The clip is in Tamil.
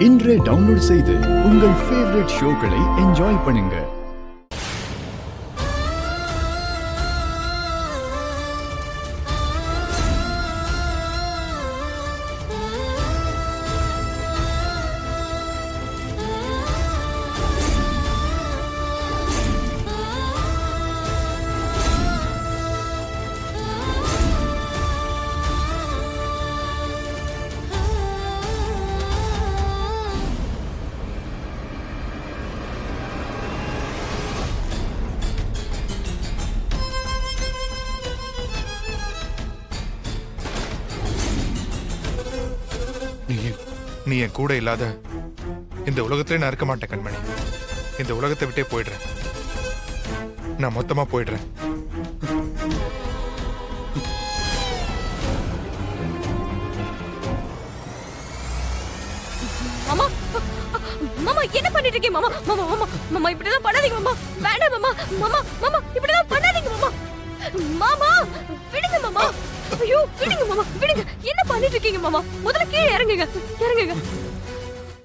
இன்றே டவுன்லோட் செய்து உங்கள் ஃபேவரட் ஷோக்களை என்ஜாய் பண்ணுங்க. நீ என் கூட இல்லாத இந்த உலகத்திலே நான் இருக்க மாட்டேன் கண்மணி. இந்த உலகத்தை விட்டே போயிடுறேன். நான் மொத்தமா போயிடுறேன். மாமா மாமா என்ன பண்ணிட்டு இருக்கீங்க மாமா? மாமா மாமா மாமா இப்படி எல்லாம் பண்ணாதீங்க மாமா. வேண்டாம் மாமா. மாமா மாமா இப்படி எல்லாம் பண்ணாதீங்க மாமா. மாமா விடுங்க மாமா. ஐயோ விடுங்க மாமா விடுங்க. என்ன பண்ணிட்டு இருக்கீங்க மாமா? முதல்ல கீழே இறங்குங்க இறங்குங்க.